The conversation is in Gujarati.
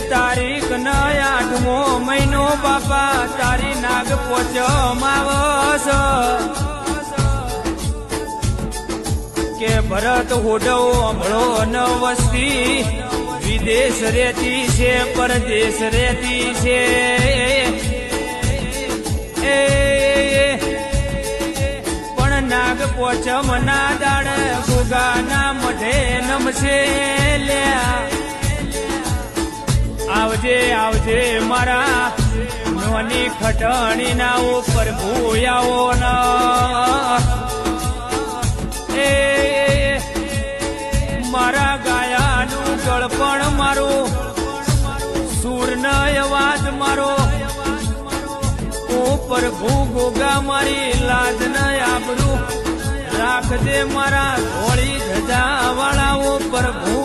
તારીખ ન 8મો મહિનો બાપા તારી નાગ પોચમ આવસ કે ભરત હોડો અમળો ન વસ્તી વિદેશ રહેતી છે પરદેશ રહેતી છે પણ નાગ પોચમ ના દાડ ગોગાના મઢે નમશે લ્યા આવજે આવજે મારા નોની ખટણી ના ઉપર ભૂયાઓ ના મારા ગાયાનું ગળપણ મારું સૂરનો અવાજ મારો ઉપર ભૂ ગોગા મારી લાજ ન આબરૂ રાખજે મારા ધોળી ધજા વાળા ઉપર ભૂ